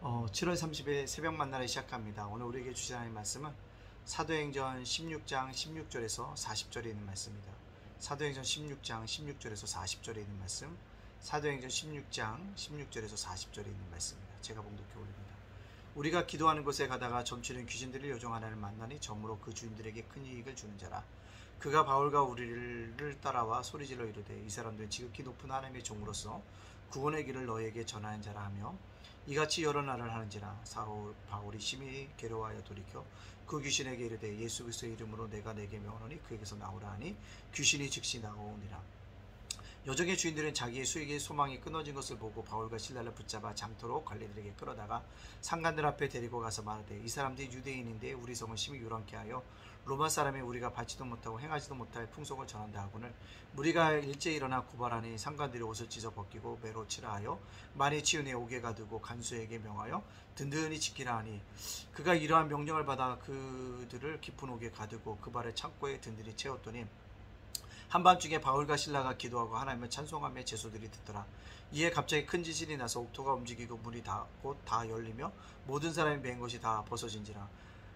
7월 30일 새벽 만나를 시작합니다. 오늘 우리에게 주신 하나님의 말씀은 사도행전 16장 16절에서 40절에 있는 말씀입니다. 사도행전 16장 16절에서 40절에 있는 말씀, 사도행전 16장 16절에서 40절에 있는 말씀입니다. 제가 봉독해 올립니다. 우리가 기도하는 곳에 가다가 점치는 귀신들을 요정하나를 만나니 점으로 그 주인들에게 큰 이익을 주는 자라. 그가 바울과 우리를 따라와 소리질러 이르되 이 사람들은 지극히 높은 하나님의 종으로서 구원의 길을 너에게 전하는 자라 하며 이같이 여러 날을 하는지라. 바울이 심히 괴로워하여 돌이켜 그 귀신에게 이르되 예수 그리스도의 이름으로 내가 내게 명하노니 그에게서 나오라 하니 귀신이 즉시 나오니라. 여정의 주인들은 자기의 수익의 소망이 끊어진 것을 보고 바울과 실라를 붙잡아 장터로 관리들에게 끌어다가 상관들 앞에 데리고 가서 말하되 이 사람들이 유대인인데 우리 성을 심히 요란케 하여 로마 사람이 우리가 받지도 못하고 행하지도 못할 풍속을 전한다 하거늘 무리가 일제 일어나 고발하니 상관들이 옷을 찢어 벗기고 매로 치라 하여 많이 치우내 옥에 가두고 간수에게 명하여 든든히 지키라 하니 그가 이러한 명령을 받아 그들을 깊은 옥에 가두고 그 발을 창고에 든든히 채웠더니 한밤중에 바울과 실라가 기도하고 하나님을 찬송하며 제소들이 듣더라. 이에 갑자기 큰 지진이 나서 옥토가 움직이고 문이 곧 다 열리며 모든 사람이 맨 것이 다 벗어진지라.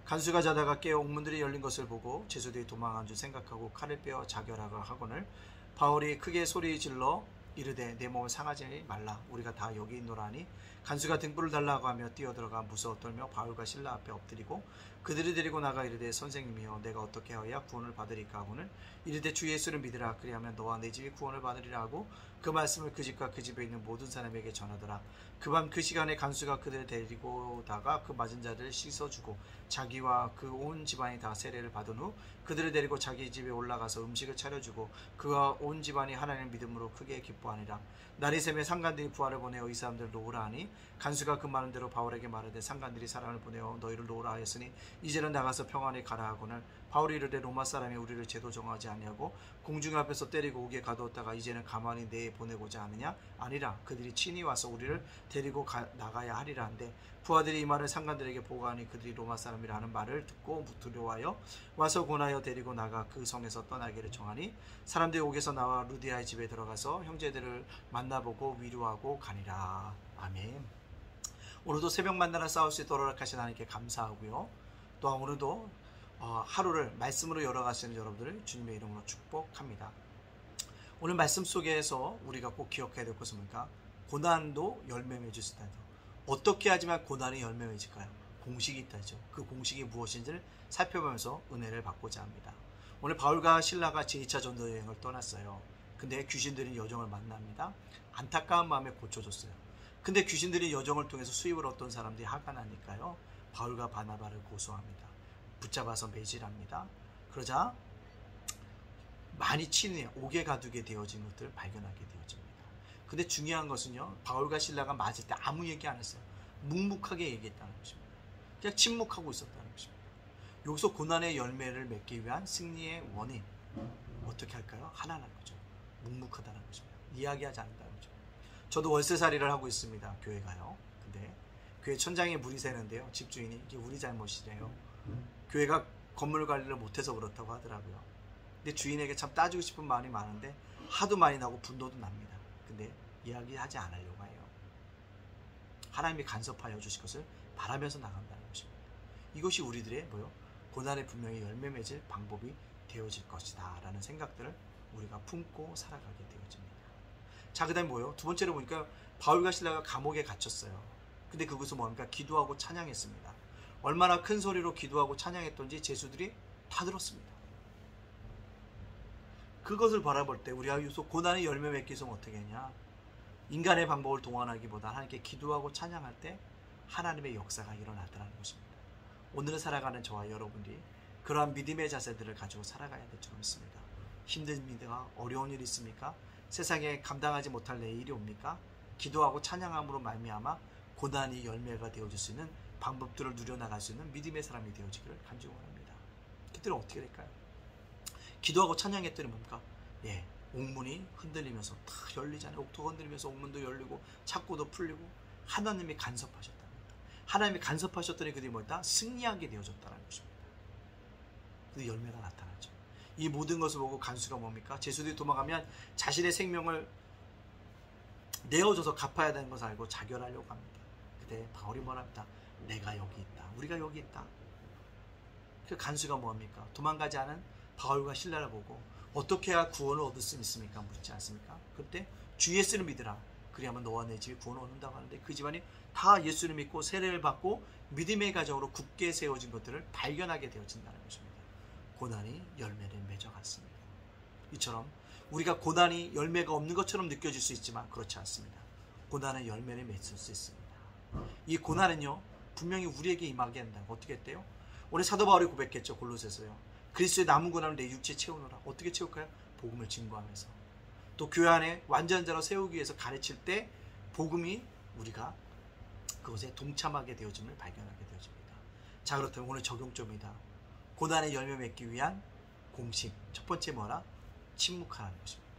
간수가 자다가 깨어 옥문들이 열린 것을 보고 제소들이 도망한 줄 생각하고 칼을 빼어 자결하라 하거늘 바울이 크게 소리 질러 이르되 내 몸을 상하지 말라 우리가 다 여기 있노라 하니 간수가 등불을 달라고 하며 뛰어들어가 무서워 떨며 바울과 실라 앞에 엎드리고 그들을 데리고 나가 이르되 선생님이여 내가 어떻게 하여야 구원을 받으리까 하고는 이르되 주 예수를 믿으라 그리하면 너와 내 집이 구원을 받으리라 하고 그 말씀을 그 집과 그 집에 있는 모든 사람에게 전하더라. 그 밤 그 시간에 간수가 그들을 데리고다가 그 맞은 자들을 씻어주고 자기와 그 온 집안이 다 세례를 받은 후 그들을 데리고 자기 집에 올라가서 음식을 차려주고 그와 온 집안이 하나님을 믿음으로 크게 기뻐하니라. 날이 새매 상관들이 부하를 보내어 이 사람들을 놓으라 하니 간수가 그 많은 대로 바울에게 말하되 상관들이 사람을 보내어 너희를 놓으라 하였으니 이제는 나가서 평안히 가라 하고는 바울이 이르되 로마 사람이 우리를 제도 정하지 아니하고 공중 앞에서 때리고 옥에 가두었다가 이제는 가만히 내에 보내고자 하느냐? 아니라 그들이 친히 와서 우리를 데리고 나가야 하리라 한데 부하들이 이 말을 상관들에게 보고하니 그들이 로마 사람이라는 말을 듣고 두려워하여 와서 권하여 데리고 나가 그 성에서 떠나기를 정하니 사람들이 옥에서 나와 루디아의 집에 들어가서 형제들을 만나보고 위로하고 가니라. 아멘. 오늘도 새벽 만나러 싸울 수 있도록 허락하신 하나님께 감사하고요. 또한 오늘도 하루를 말씀으로 열어가시는 여러분들을 주님의 이름으로 축복합니다. 오늘 말씀 속에서 우리가 꼭 기억해야 될 것은 뭡니까? 고난도 열매 맺을 수 있다. 어떻게 하지만 고난이 열매 맺을까요? 공식이 있다죠. 그 공식이 무엇인지를 살펴보면서 은혜를 받고자 합니다. 오늘 바울과 실라가 제2차 전도 여행을 떠났어요. 근데 귀신들이 여정을 만납니다. 안타까운 마음에 고쳐줬어요. 근데 귀신들이 여정을 통해서 수입을 얻던 사람들이 화가 나니까요. 바울과 바나바를 고소합니다. 붙잡아서 매질합니다. 그러자 많이 치는 옥에 가두게 되어진 것들을 발견하게 되어집니다. 근데 중요한 것은요. 바울과 실라가 맞을 때 아무 얘기 안 했어요. 묵묵하게 얘기했다는 것입니다. 그냥 침묵하고 있었다는 것입니다. 여기서 고난의 열매를 맺기 위한 승리의 원인 어떻게 할까요? 하나라는 거죠. 묵묵하다는 것입니다. 이야기하지 않는다는 거죠. 저도 월세살이를 하고 있습니다. 교회 가요. 근데 교회 천장에 물이 새는데요. 집주인이 이게 우리 잘못이래요. 교회가 건물 관리를 못해서 그렇다고 하더라고요. 근데 주인에게 참 따지고 싶은 마음이 많은데 하도 많이 나고 분노도 납니다. 근데 이야기하지 않으려고 해요. 하나님이 간섭하여 주실 것을 바라면서 나간다는 것입니다. 이것이 우리들의 고난에 분명히 열매 맺을 방법이 되어질 것이다 라는 생각들을 우리가 품고 살아가게 되어집니다. 자, 그 다음에 두 번째로 보니까 바울과 실라가 감옥에 갇혔어요. 근데 그것은 뭡니까? 기도하고 찬양했습니다. 얼마나 큰 소리로 기도하고 찬양했던지 제수들이 다 들었습니다. 그것을 바라볼 때 우리가 고난의 열매 맺기 위해서 어떻게 했냐? 인간의 방법을 동원하기보다 하나님께 기도하고 찬양할 때 하나님의 역사가 일어나더라는 것입니다. 오늘을 살아가는 저와 여러분들이 그러한 믿음의 자세들을 가지고 살아가야 될 줄 믿습니다. 힘듭니까? 어려운 일 있습니까? 세상에 감당하지 못할 내일이 옵니까? 기도하고 찬양함으로 말미암아 고난이 열매가 되어질 수 있는 방법들을 누려나갈 수 있는 믿음의 사람이 되어지기를 간절히 원합니다. 그때는 어떻게 될까요? 기도하고 찬양했더니 뭡니까? 옥문이 흔들리면서 다 열리잖아요. 옥토가 흔들리면서 옥문도 열리고 창고도 풀리고 하나님이 간섭하셨답니다. 하나님이 간섭하셨더니 그들이 승리하게 되어졌다는 것입니다. 그 열매가 나타나죠. 이 모든 것을 보고 간수가 뭡니까? 제수들이 도망가면 자신의 생명을 내어줘서 갚아야 되는 것을 알고 자결하려고 합니다. 때 바울이 뭐랍니다. 내가 여기 있다. 우리가 여기 있다. 그 간수가 뭐합니까? 도망가지 않은 바울과 실라를 보고 어떻게 해야 구원을 얻을 수 있습니까? 묻지 않습니까? 그때 주 예수를 믿으라. 그리하면 너와 내 집이 구원을 얻는다고 하는데 그 집안이 다 예수를 믿고 세례를 받고 믿음의 가정으로 굳게 세워진 것들을 발견하게 되어진다는 것입니다. 고난이 열매를 맺어갔습니다. 이처럼 우리가 고난이 열매가 없는 것처럼 느껴질 수 있지만 그렇지 않습니다. 고난은 열매를 맺을 수 있습니다. 이 고난은요 분명히 우리에게 임하게 한다고. 어떻게 했대요? 오늘 사도 바울이 고백했죠. 골로새서요. 그리스도의 남은 고난을 내 육체에 채우노라. 어떻게 채울까요? 복음을 증거하면서. 또 교회 안에 완전한 자로 세우기 위해서 가르칠 때 복음이 우리가 그것에 동참하게 되어짐을 발견하게 되어집니다. 자, 그렇다면 오늘 적용점이다. 고난의 열매 맺기 위한 공식. 첫 번째 뭐라? 침묵하라는 것입니다.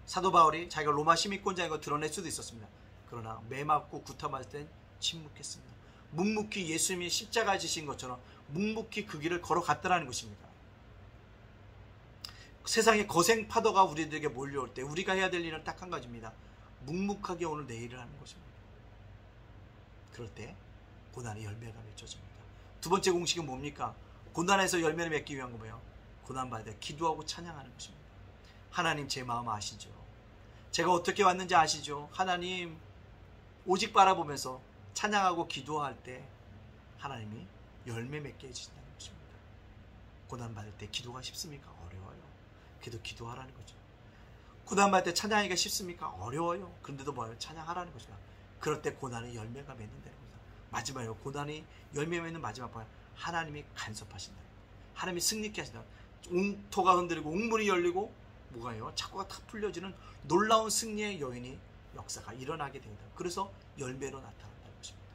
사도 바울이 자기가 로마 시민권자인 걸 드러낼 수도 있었습니다. 그러나 매 맞고 구타 맞을 땐 침묵했습니다. 묵묵히 예수님이 십자가에 지신 것처럼 묵묵히 그 길을 걸어갔다는 것입니다. 세상의 거센 파도가 우리들에게 몰려올 때 우리가 해야 될 일은 딱 한 가지입니다. 묵묵하게 오늘 내일을 하는 것입니다. 그럴 때 고난의 열매가 맺혀집니다. 두 번째 공식은 뭡니까? 고난에서 열매를 맺기 위한 거 뭐예요? 고난받을 때 기도하고 찬양하는 것입니다. 하나님 제 마음 아시죠? 제가 어떻게 왔는지 아시죠? 하나님 오직 바라보면서 찬양하고 기도할 때 하나님이 열매 맺게 해주신다는 것입니다. 고난받을 때 기도가 쉽습니까? 어려워요. 그래도 기도하라는 거죠. 고난받을 때 찬양하기가 쉽습니까? 어려워요. 그런데도 뭐예요? 찬양하라는 것입니다. 그럴 때 고난의 열매가 맺는다는 겁니다. 마지막으로 고난이 열매 맺는 마지막 방향, 하나님이 간섭하신다. 하나님이 승리케 하신다. 웅토가 흔들리고 웅문이 열리고 뭐가요? 착고가 탁 풀려지는 놀라운 승리의 여인이 역사가 일어나게 됩니다. 그래서 열매로 나타난다는 것입니다.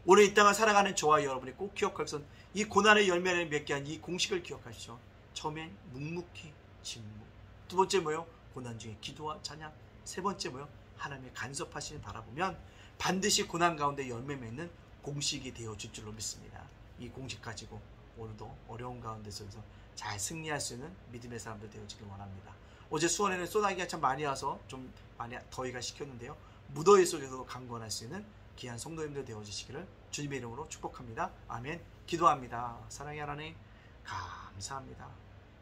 오늘 이 땅을 살아가는 저와 여러분이 꼭 기억할 것은 이 고난의 열매를 맺게 한 이 공식을 기억하시죠. 처음엔 묵묵히 침묵. 두 번째 뭐요? 고난 중에 기도와 찬양. 세 번째 뭐요? 하나님의 간섭하시는 바라보면 반드시 고난 가운데 열매 맺는 공식이 되어질 줄로 믿습니다. 이 공식 가지고 오늘도 어려운 가운데 속에서 잘 승리할 수 있는 믿음의 사람들 되어지길 원합니다. 어제 수원에는 소나기가 참 많이 와서 좀 많이 더위가 식혔는데요. 무더위 속에서도 강건할 수 있는 귀한 성도님들 되어주시기를 주님의 이름으로 축복합니다. 아멘. 기도합니다. 사랑의 하나님 감사합니다.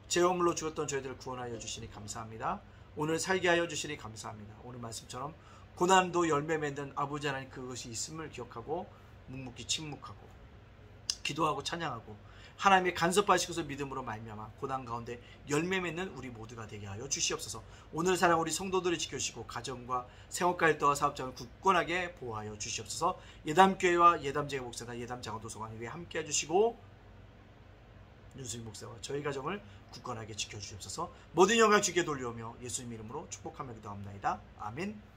죄업물로 죽었던 저희들을 구원하여 주시니 감사합니다. 오늘 살게 하여 주시니 감사합니다. 오늘 말씀처럼 고난도 열매 맺는 아버지 하나님 그것이 있음을 기억하고 묵묵히 침묵하고 기도하고 찬양하고 하나님의 간섭하시고서 믿음으로 말미암아 고난 가운데 열매 맺는 우리 모두가 되게 하여 주시옵소서. 오늘 사랑 우리 성도들을 지켜주시고 가정과 생업가 일터와 사업장을 굳건하게 보호하여 주시옵소서. 예담교회와 예담제회 목사나 예담장로도서관 위에 함께 해주시고 윤수인 목사와 저희 가정을 굳건하게 지켜주시옵소서. 모든 영광 주께 돌려오며 예수님 이름으로 축복하며 기도합니다. 아멘.